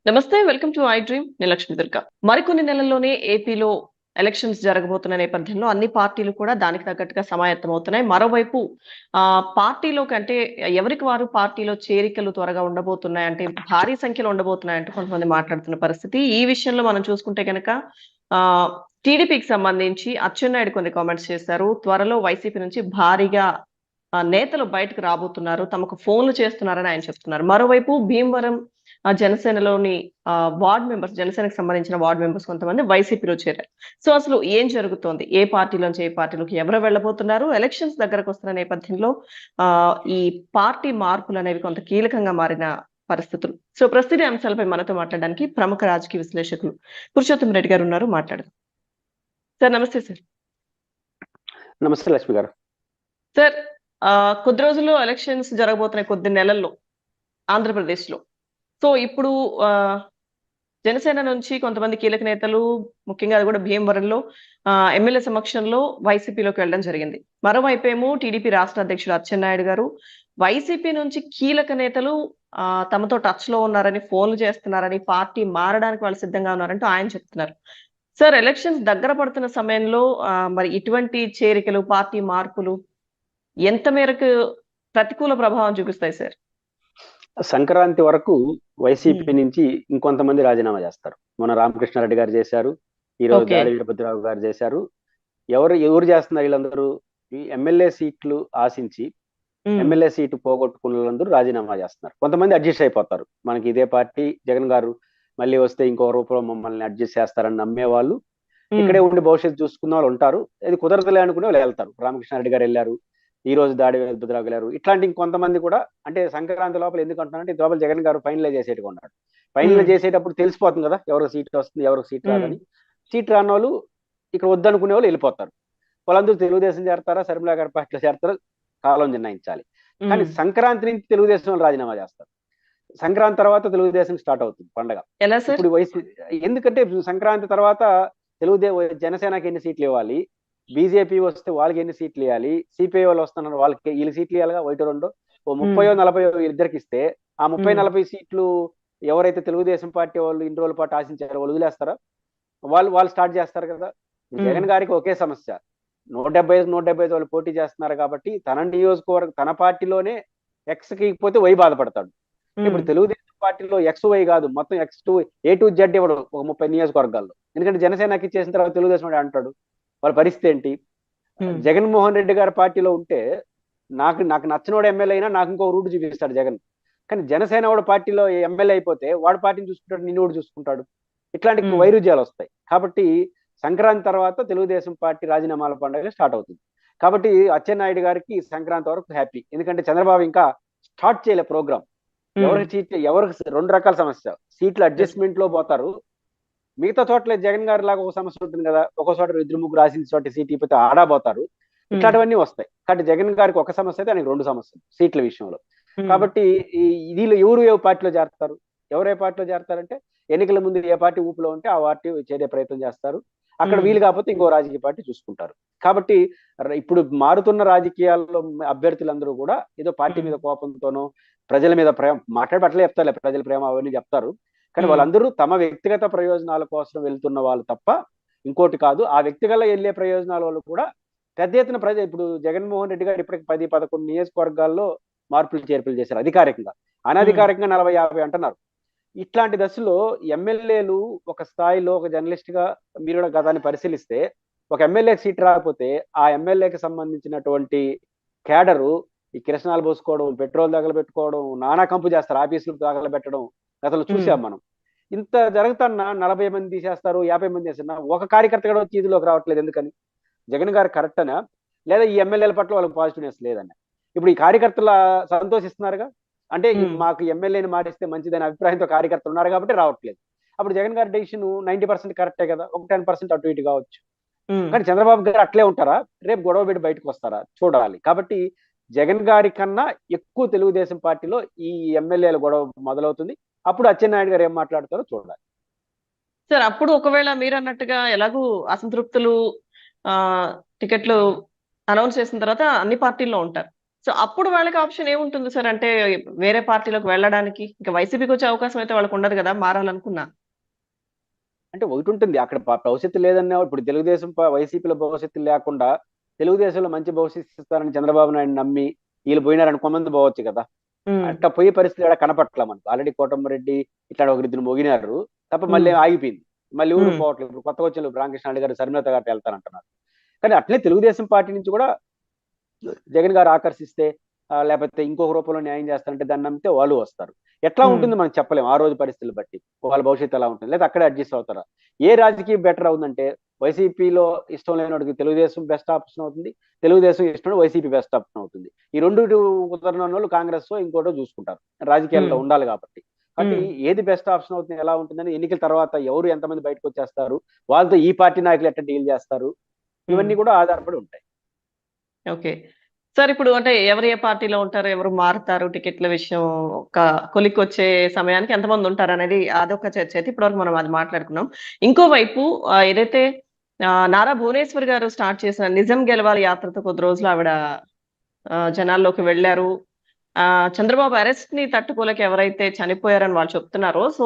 నమస్తే, welcome to I dream. నేను లక్ష్మి దుర్గా. మరికొన్ని నెలల్లోనే ఏపీలో ఎలక్షన్స్ జరగబోతున్న నేపథ్యంలో అన్ని పార్టీలు కూడా దానికి తగ్గట్టుగా సమాయత్తమవుతున్నాయి. మరోవైపు పార్టీలోకి అంటే ఎవరికి వారు పార్టీలో చేరికలు త్వరగా ఉండబోతున్నాయి, అంటే భారీ సంఖ్యలో ఉండబోతున్నాయంటూ కొంతమంది మాట్లాడుతున్న పరిస్థితి. ఈ విషయంలో మనం చూసుకుంటే గనక ఆహ్, టీడీపీకి సంబంధించి అచ్చెన్నాయుడు కొన్ని కామెంట్స్ చేశారు. త్వరలో వైసీపీ నుంచి భారీగా నేతలు బయటకు రాబోతున్నారు, తమకు ఫోన్లు చేస్తున్నారని ఆయన చెప్తున్నారు. మరోవైపు భీమవరం జనసేనలోని జనసేనకు సంబంధించిన వార్డ్ మెంబర్స్ కొంతమంది వైసీపీలో చేరారు. సో అసలు ఏం జరుగుతోంది? ఏ పార్టీలోంచి ఏ పార్టీలోకి ఎవరు వెళ్ళబోతున్నారు? ఎలక్షన్స్ దగ్గరకొస్తున్న నేపథ్యంలో ఈ పార్టీ మార్పులనేవి కొంత కీలకంగా మారిన పరిస్థితులు. సో ప్రస్తుత అంశాలపై మనతో మాట్లాడడానికి ప్రముఖ రాజకీయ విశ్లేషకులు పురుషోత్తం రెడ్డి గారు ఉన్నారు. మాట్లాడదాం. సార్ నమస్తే సార్. నమస్తే లక్ష్మి గారు. సార్, కొద్ది రోజుల్లో ఎలక్షన్స్ జరగబోతున్నాయి, కొద్ది నెలల్లో ఆంధ్రప్రదేశ్‌లో. సో ఇప్పుడు జనసేన నుంచి కొంతమంది కీలక నేతలు, ముఖ్యంగా అది కూడా భీమవరంలో ఎమ్మెల్యే సమక్షంలో వైసీపీలోకి వెళ్ళడం జరిగింది. మరోవైపేమో టీడీపీ రాష్ట్ర అధ్యక్షుడు అచ్చెన్నాయుడు గారు వైసీపీ నుంచి కీలక నేతలు తమతో టచ్ లో ఉన్నారని, ఫోన్లు చేస్తున్నారని, పార్టీ మారడానికి వాళ్ళు సిద్ధంగా ఉన్నారంటూ ఆయన చెప్తున్నారు. సార్, ఎలక్షన్స్ దగ్గర పడుతున్న సమయంలో మరి ఇటువంటి చేరికలు, పార్టీ మార్పులు ఎంత మేరకు ప్రతికూల ప్రభావం చూపిస్తాయి సార్? సంక్రాంతి వరకు వైసీపీ నుంచి ఇంకొంతమంది రాజీనామా చేస్తారు. మన రామకృష్ణారెడ్డి గారు చేశారు, ఈ రోజు దాడి వీరభద్రరావు గారు చేశారు. ఎవరు చేస్తున్నారు? వీళ్ళందరూ ఈ ఎమ్మెల్యే సీట్లు ఆశించి ఎమ్మెల్యే సీటు పోగొట్టుకున్న వాళ్ళందరూ రాజీనామా చేస్తున్నారు. కొంతమంది అడ్జస్ట్ అయిపోతారు. మనకి ఇదే పార్టీ, జగన్ గారు మళ్ళీ వస్తే ఇంకో రూపంలో మమ్మల్ని అడ్జస్ట్ చేస్తారని నమ్మే వాళ్ళు ఇక్కడే ఉండి భవిష్యత్తు చూసుకున్న వాళ్ళు ఉంటారు. ఇది కుదరదులే అనుకునే వాళ్ళు వెళ్తారు. రామకృష్ణారెడ్డి గారు వెళ్ళారు, ఈ రోజు దాడి వీరభద్రరావు వెళ్ళారు. ఇట్లాంటి ఇంకొంతమంది కూడా, అంటే సంక్రాంతి లోపల ఎందుకు అంటున్నారంటే ఈ లోపల జగన్ గారు ఫైనలైజ్ చేసేట్టుగా ఉన్నాడు. ఫైనలైజ్ చేసేటప్పుడు తెలిసిపోతుంది కదా ఎవరికి సీట్ వస్తుంది, ఎవరికి సీట్ రాదని. సీట్ రాని వాళ్ళు ఇక్కడ వద్దనుకునే వాళ్ళు వెళ్ళిపోతారు. వాళ్ళందరూ తెలుగుదేశం చేరతారా, శర్మిలా గారి పార్టీలో చేరతారా కాలం నిర్ణయించాలి. కానీ సంక్రాంతి నుంచి తెలుగుదేశం వాళ్ళు రాజీనామా చేస్తారు. సంక్రాంతి తర్వాత తెలుగుదేశం స్టార్ట్ అవుతుంది పండగ. ఇప్పుడు ఎందుకంటే సంక్రాంతి తర్వాత జనసేనకి ఎన్ని సీట్లు ఇవ్వాలి, బీజేపీ వస్తే వాళ్ళకి ఎన్ని సీట్లు ఇవ్వాలి, సిపిఐ వాళ్ళు వస్తున్నారు వాళ్ళకి వీళ్ళు సీట్లు ఇవ్వాలిగా, ఒకటి రెండు 30-40 ఇద్దరికి ఇస్తే ఆ 30-40 సీట్లు ఎవరైతే తెలుగుదేశం పార్టీ వాళ్ళు ఇన్ని రోజుల పాటు ఆశించారో వాళ్ళు వదిలేస్తారా? వాళ్ళు స్టార్ట్ చేస్తారు కదా. జగన్ గారికి ఒకే సమస్య, 175 వాళ్ళు పోటీ చేస్తున్నారు కాబట్టి తన నియోజకవర్గం, తన పార్టీలోనే ఎక్స్కి పోతే వై బాధపడతాడు. ఇప్పుడు తెలుగుదేశం పార్టీలో ఎక్స్ వై కాదు, మొత్తం X to A to Z ఇవ్వడు ఒక 30 నియోజకవర్గాల్లో. ఎందుకంటే జనసేనకి ఇచ్చేసిన తర్వాత తెలుగుదేశం అంటాడు. వాళ్ళ పరిస్థితి ఏంటి? జగన్మోహన్ రెడ్డి గారి పార్టీలో ఉంటే నాకు నచ్చినోడు ఎమ్మెల్యే అయినా నాకు ఇంకో రూట్ చూపిస్తాడు జగన్. కానీ జనసేన వాడు పార్టీలో ఎమ్మెల్యే అయిపోతే వాడు పార్టీని చూసుకుంటాడు, నిన్ను చూసుకుంటాడు. ఇట్లాంటి వైరుధ్యాలు వస్తాయి. కాబట్టి సంక్రాంతి తర్వాత తెలుగుదేశం పార్టీ రాజీనామాల పండుగ స్టార్ట్ అవుతుంది. కాబట్టి అచ్చెన్నాయుడు గారికి సంక్రాంతి వరకు హ్యాపీ. ఎందుకంటే చంద్రబాబు ఇంకా స్టార్ట్ చేయలే ప్రోగ్రామ్. ఎవరికి రెండు రకాల సమస్య, సీట్ల అడ్జస్ట్మెంట్ లో పోతారు. మిగతా చోట్ల జగన్ గారి లాగా ఒక సమస్య ఉంటుంది కదా, ఒక చోట 2-3 రాసిన చోట సీట్ ఇపోతే ఆడాపోతారు. ఇట్లాంటివన్నీ వస్తాయి. కాబట్టి జగన్ గారికి ఒక సమస్య అయితే ఆయనకి 2 సమస్యలు సీట్ల విషయంలో. కాబట్టి వీళ్ళు ఎవరు ఏ పార్టీలో చేరతారు, ఎవరే పార్టీలో చేరతారంటే ఎన్నికల ముందు ఏ పార్టీ ఊపులో ఉంటే ఆ పార్టీ చేరే ప్రయత్నం చేస్తారు. అక్కడ వీలు కాకపోతే ఇంకో రాజకీయ పార్టీ చూసుకుంటారు. కాబట్టి ఇప్పుడు మారుతున్న రాజకీయాల్లో అభ్యర్థులందరూ కూడా ఏదో పార్టీ మీద కోపంతోనో ప్రజల మీద ప్రేమ మాట్లాడబట్టలే చెప్తారు, ప్రజల ప్రేమ అవన్నీ చెప్తారు. కానీ వాళ్ళందరూ తమ వ్యక్తిగత ప్రయోజనాల కోసం వెళ్తున్న వాళ్ళు తప్ప ఇంకోటి కాదు. ఆ వ్యక్తిగత వెళ్ళే ప్రయోజనాల వాళ్ళు కూడా పెద్ద ఎత్తున ఇప్పుడు జగన్మోహన్ రెడ్డి గారు ఇప్పటికి 10-11 నియోజకవర్గాల్లో మార్పులు చేర్పులు చేశారు అధికారికంగా. అనధికారికంగా 40-50 అంటున్నారు. ఇట్లాంటి దశలో ఎమ్మెల్యేలు ఒక స్థాయిలో, ఒక జర్నలిస్ట్ గా మీరు కూడా గతాన్ని పరిశీలిస్తే, ఒక ఎమ్మెల్యే సీట్ రాకపోతే ఆ ఎమ్మెల్యేకి సంబంధించినటువంటి కేడరు ఈ కిరసనాలు పోసుకోవడం, పెట్రోల్ తగలబెట్టుకోవడం, నానా కంపు చేస్తారు, ఆఫీసులు తగలబెట్టడం గతంలో చూసాం మనం. ఇంత జరుగుతున్నా 40 మంది తీసేస్తారు, 50 మంది చేస్తున్నా ఒక కార్యకర్త కూడా వచ్చి ఇదిలోకి రావట్లేదు. ఎందుకని? జగన్ గారు కరెక్ట్ అనా, లేదా ఈ ఎమ్మెల్యేల పట్ల వాళ్ళకి పాజిటివ్నెస్ లేదన్న? ఇప్పుడు ఈ కార్యకర్తల సంతోషిస్తున్నారుగా, అంటే మాకు ఎమ్మెల్యేని మారిస్తే మంచిదనే అభిప్రాయంతో కార్యకర్తలు ఉన్నారు కాబట్టి రావట్లేదు. అప్పుడు జగన్ గారి డెసిషన్ 90% కరెక్టే కదా, ఒక 10% అటు ఇటు కావచ్చు. కానీ చంద్రబాబు గారు అట్లే ఉంటారా? రేపు గొడవ పెట్టి బయటకు వస్తారా? చూడాలి. కాబట్టి జగన్ గారి కన్నా ఎక్కువ తెలుగుదేశం పార్టీలో ఈ ఎమ్మెల్యేల గొడవ మొదలవుతుంది. అప్పుడు అచ్చెన్నాయుడు గారు ఏం మాట్లాడతారో చూడాలి. సార్, అప్పుడు ఒకవేళ మీరు అన్నట్టుగా ఎలాగూ అసంతృప్తులు టికెట్లు అనౌన్స్ చేసిన తర్వాత అన్ని పార్టీల్లో ఉంటారు. సో అప్పుడు వాళ్ళకి ఆప్షన్ ఏముంటుంది సార్? అంటే వేరే పార్టీలోకి వెళ్ళడానికి ఇంకా వైసీపీకి వచ్చే అవకాశం అయితే వాళ్ళకి ఉండదు కదా మారాలనుకున్నా. అంటే ఒకటి ఉంటుంది అక్కడ భవిష్యత్తు లేదన్నా ఇప్పుడు తెలుగుదేశం వైసీపీలో భవిష్యత్తు లేకుండా తెలుగుదేశంలో మంచి భవిష్యత్తు ఇస్తారని చంద్రబాబు నాయుడు నమ్మి వీళ్ళు పోయినారని కొంతమంది పోవచ్చు కదా. ఉమ్, అట్లా పోయే పరిస్థితి కూడా కనపట్ల మనకు. ఆల్రెడీ కోటమిరెడ్డి ఇట్లా ఒకరిద్దరు మోగినారు తప్ప మళ్ళీ ఉమ్, ఆగిపోయింది. మళ్ళీ ఊరు ఉమ్, పోవట్లేదు. ఇప్పుడు కొత్తగా వచ్చిన రామకృష్ణారెడ్డి గారు శర్మిలత గారు వెళ్తారంటున్నారు. కానీ అట్లే తెలుగుదేశం పార్టీ నుంచి కూడా జగన్ గారు ఆకర్షిస్తే లేకపోతే ఇంకొక రూపంలో న్యాయం చేస్తారంటే దాన్ని నమ్మితే వాళ్ళు వస్తారు. ఎట్లా ఉమ్, ఉంటుంది మనం చెప్పలేము ఆ రోజు పరిస్థితులు బట్టి. వాళ్ళ భవిష్యత్తు ఎలా ఉంటుంది లేదా అక్కడే అడ్జస్ట్ అవుతారా. ఏ రాజకీయం బెటర్ అవుతుందంటే వైసీపీలో ఇష్టం లేనివాడికి తెలుగుదేశం బెస్ట్ ఆప్షన్ అవుతుంది, తెలుగుదేశం ఇష్టం వైసీపీ బెస్ట్ ఆప్షన్ అవుతుంది. ఈ రెండు కుదరని వాళ్ళు కాంగ్రెస్ ఇంకోటో చూసుకుంటారు, రాజకీయాల్లో ఉమ్, ఉండాలి కాబట్టి. కాబట్టి ఉమ్, ఏది బెస్ట్ ఆప్షన్ అవుతుంది ఎలా ఉంటుందని ఎన్నికల తర్వాత ఎవరు ఎంతమంది బయటకు వచ్చేస్తారు, వాళ్ళతో ఈ పార్టీ నాయకులు ఎట్లా డీల్ చేస్తారు, ఉమ్. ఇవన్నీ కూడా ఆధారపడి ఉంటాయి. ఓకే సార్, ఇప్పుడు అంటే ఎవరు ఏ పార్టీలో ఉంటారు, ఎవరు మారుతారు, టికెట్ల విషయం ఒక కొలిక్కి వచ్చే సమయానికి ఎంతమంది ఉంటారు అనేది అదొక చర్చ అయితే ఇప్పటివరకు మనం అది మాట్లాడుకున్నాం. ఇంకోవైపు ఏదైతే నారా భువనేశ్వర్ గారు స్టార్ట్ చేసిన నిజం గెలవాలి యాత్రతో కొద్ది రోజులు ఆవిడ జనాల్లోకి వెళ్ళారు. ఆ చంద్రబాబు అరెస్ట్ ని తట్టుకోలేక ఎవరైతే చనిపోయారని వాళ్ళు చెప్తున్నారో, సో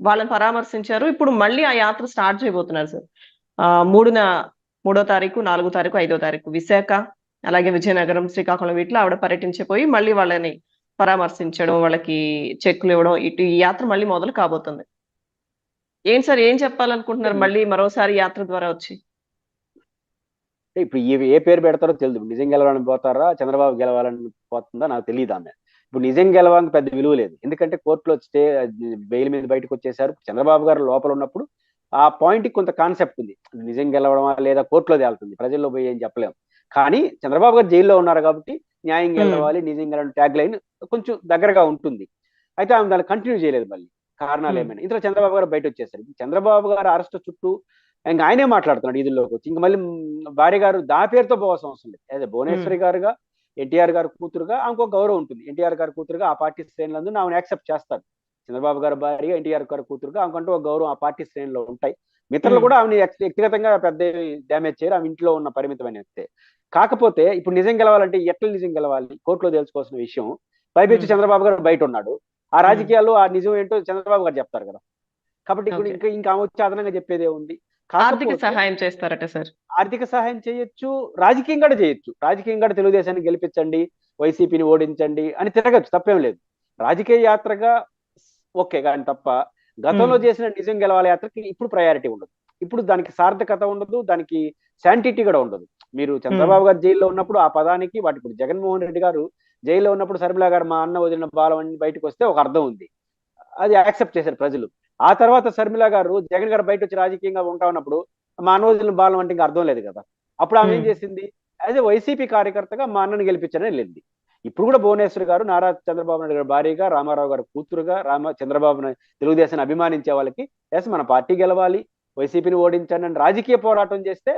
వాళ్ళని పరామర్శించారు. ఇప్పుడు మళ్ళీ ఆ యాత్ర స్టార్ట్ చేయబోతున్నారు సార్. ఆ మూడున 3వ తారీఖు, 4వ తారీఖు, 5వ తారీఖు విశాఖ, అలాగే విజయనగరం, శ్రీకాకుళం వీటిలో ఆవిడ పర్యటించిపోయి మళ్ళీ వాళ్ళని పరామర్శించడం, వాళ్ళకి చెక్కులు ఇవ్వడం, ఇటు ఈ యాత్ర మళ్ళీ మొదలు కాబోతుంది. ఏం సార్, ఏం చెప్పాలనుకుంటున్నారు మళ్ళీ మరోసారి యాత్ర ద్వారా వచ్చి? ఇప్పుడు ఏ పేరు పెడతారో తెలియదు. నిజం గెలవాలని పోతారా చంద్రబాబు గెలవాలని పోతుందా నాకు తెలియదు ఆమె. ఇప్పుడు నిజం గెలవాలని పెద్ద విలువ లేదు, ఎందుకంటే కోర్టులో స్టే బెయిల్ మీద బయటకు వచ్చేసారు. చంద్రబాబు గారు లోపల ఉన్నప్పుడు ఆ పాయింట్ కొంత కాన్సెప్ట్ ఉంది, నిజం గెలవడమా లేదా కోర్టులో తేలుతుంది, ప్రజల్లో పోయి ఏం చెప్పలేము. కానీ చంద్రబాబు గారు జైల్లో ఉన్నారు కాబట్టి న్యాయం గెలవాలి నిజం గెలవడం ట్యాగ్ లైన్ కొంచెం దగ్గరగా ఉంటుంది. అయితే ఆమె దాన్ని కంటిన్యూ చేయలేదు. మళ్ళీ కారణాలు ఏమైనా ఇందులో చంద్రబాబు గారు బయట వచ్చేసారు. చంద్రబాబు గారు అరెస్ట్ చుట్టూ ఇంకా ఆయనే మాట్లాడుతున్నాడు ఈదుల్లోకి వచ్చి. ఇంక మళ్ళీ భార్య గారు దా పేరుతో పోవాల్సిన అవసరం లేదు. అదే భువనేశ్వరి గారుగా ఎన్టీఆర్ గారు కూతురుగా ఆమెకు గౌరవం ఉంటుంది. ఎన్టీఆర్ గారి కూతురుగా ఆ పార్టీ శ్రేణులందు ఆమెను యాక్సెప్ట్ చేస్తారు. చంద్రబాబు గారు భార్య ఎన్టీఆర్ గారి కూతురుగా ఆమెకంటూ ఒక గౌరవం ఆ పార్టీ శ్రేణిలో ఉంటాయి. మిత్రులు కూడా ఆమెను వ్యక్తిగతంగా పెద్ద డ్యామేజ్ చేయరు, ఆమె ఇంట్లో ఉన్న పరిమితమైన వ్యక్తే. కాకపోతే ఇప్పుడు నిజం గెలవాలంటే ఎట్లా నిజం గెలవాలి కోర్టులో తెలుసుకోవాల్సిన విషయం. పైపెచ్చి చంద్రబాబు గారు బయట ఉన్నాడు. ఆ రాజకీయాల్లో ఆ నిజం ఏంటో చంద్రబాబు గారు చెప్తారు కదా. కాబట్టి ఇప్పుడు ఇంకా ఆమె వచ్చి అదనంగా చెప్పేదే ఉంది. ఆర్థిక కాకపోతే సహాయం చేస్తారట సార్. ఆర్థిక సహాయం చేయొచ్చు, రాజకీయం కూడా చేయొచ్చు. రాజకీయం కూడా తెలుగుదేశాన్ని గెలిపించండి, వైసీపీని ఓడించండి అని తిరగచ్చు, తప్పేం లేదు. రాజకీయ యాత్రగా ఓకే, కానీ తప్ప గతంలో చేసిన నిజం గెలవాలి యాత్రకి ఇప్పుడు ప్రయారిటీ ఉండదు. ఇప్పుడు దానికి సార్థకత ఉండదు, దానికి శాంటిటీ కూడా ఉండదు. మీరు చంద్రబాబు గారు జైల్లో ఉన్నప్పుడు ఆ పదానికి వాటి ఇప్పుడు జగన్మోహన్ రెడ్డి గారు జైల్లో ఉన్నప్పుడు శర్మిల గారు మా అన్న వదిలిన బాలం అని బయటకు వస్తే ఒక అర్థం ఉంది, అది యాక్సెప్ట్ చేశారు ప్రజలు. ఆ తర్వాత శర్మిల గారు జగన్ గారు బయట వచ్చి రాజకీయంగా ఉంటా ఉన్నప్పుడు మా అన్న వదిలిన బాలం అంటే ఇంకా అర్థం లేదు కదా. అప్పుడు ఆమె ఏం చేసింది, యాజ్ ఏ వైసీపీ కార్యకర్తగా మా అన్నని గెలిపించడం వెళ్ళింది. ఇప్పుడు కూడా భువనేశ్వర్ గారు నారా చంద్రబాబు నాయుడు గారు భార్యగా, రామారావు గారు కూతురుగా, చంద్రబాబు తెలుగుదేశాన్ని అభిమానించే వాళ్ళకి ఎస్ మన పార్టీ గెలవాలి, వైసీపీని ఓడించండి అని రాజకీయ పోరాటం చేస్తే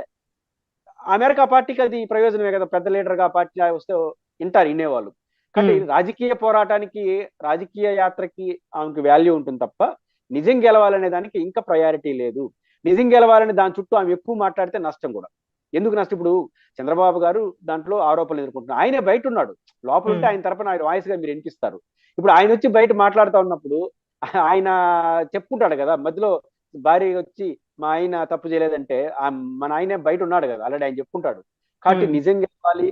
ఆ మేరకు ఆ పార్టీకి అది ప్రయోజనమే కదా. పెద్ద లీడర్గా ఆ పార్టీ వస్తే వింటారు వినేవాళ్ళు. కాబట్టి రాజకీయ పోరాటానికి రాజకీయ యాత్రకి ఆమెకు వాల్యూ ఉంటుంది తప్ప నిజం గెలవాలనే దానికి ఇంకా ప్రయారిటీ లేదు. నిజం గెలవాలని దాని చుట్టూ ఆమె ఎక్కువ మాట్లాడితే నష్టం కూడా. ఎందుకు నష్టం, ఇప్పుడు చంద్రబాబు గారు దాంట్లో ఆరోపణలు ఎదుర్కొంటున్నారు, ఆయనే బయట ఉన్నాడు. లోపల ఉంటే ఆయన తరపున ఆయన వాయిస్ గా మీరు వినిపిస్తారు. ఇప్పుడు ఆయన వచ్చి బయట మాట్లాడుతూ ఉన్నప్పుడు ఆయన చెప్పుకుంటాడు కదా, మధ్యలో భార్య వచ్చి మా ఆయన తప్పు చేయలేదంటే మన ఆయనే బయట ఉన్నాడు కదా, ఆల్రెడీ ఆయన చెప్పుకుంటాడు. కాబట్టి నిజం గెలవాలి,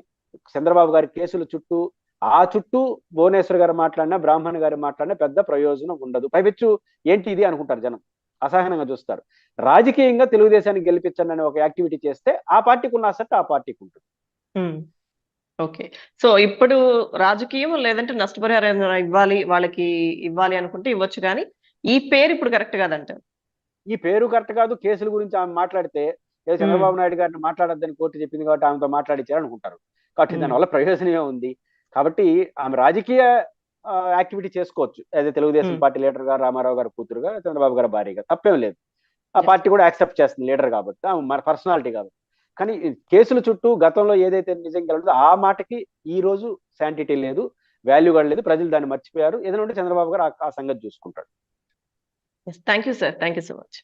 చంద్రబాబు గారి కేసుల చుట్టూ ఆ చుట్టూ భువనేశ్వర్ గారు మాట్లాడినా బ్రాహ్మణ్ గారు మాట్లాడినా పెద్ద ప్రయోజనం ఉండదు. పైపెచ్చు ఏంటి ఇది అనుకుంటారు జనం, అసహనంగా చూస్తారు. రాజకీయంగా తెలుగుదేశాన్ని గెలిపించండి అనే ఒక యాక్టివిటీ చేస్తే ఆ పార్టీకి ఉన్న అసెట్ ఆ పార్టీకి ఉంటుంది. ఓకే, సో ఇప్పుడు రాజకీయం లేదంటే నష్టపరిహారం ఇవ్వాలి వాళ్ళకి, ఇవ్వాలి అనుకుంటే ఇవ్వచ్చు, కానీ ఈ పేరు ఇప్పుడు కరెక్ట్ కాదంటారు. ఈ పేరు కరెక్ట్ కాదు. కేసుల గురించి ఆమె మాట్లాడితే ఏదో చంద్రబాబు నాయుడు గారిని మాట్లాడొద్దని కోర్టు చెప్పింది కాబట్టి ఆమెతో మాట్లాడించారు అనుకుంటారు. కాబట్టి దానివల్ల ప్రయోజనమే ఉంది. కాబట్టి ఆమె రాజకీయ యాక్టివిటీ చేసుకోవచ్చు, అదే తెలుగుదేశం పార్టీ లీడర్ గా, రామారావు గారు కూతురుగా, చంద్రబాబు గారు భార్యగా, తప్పేం లేదు. ఆ పార్టీ కూడా యాక్సెప్ట్ చేస్తుంది లీడర్ కాబట్టి, మన పర్సనాలిటీ కాబట్టి. కానీ కేసుల చుట్టూ గతంలో ఏదైతే నిజం గెలవదో ఆ మాటకి ఈ రోజు శాంటిటీ లేదు, వాల్యూ కూడా లేదు. ప్రజలు దాన్ని మర్చిపోయారు. ఏదైనా ఉంటే చంద్రబాబు గారు ఆ సంగతి చూసుకుంటాడు. Thank you sir, thank you so much.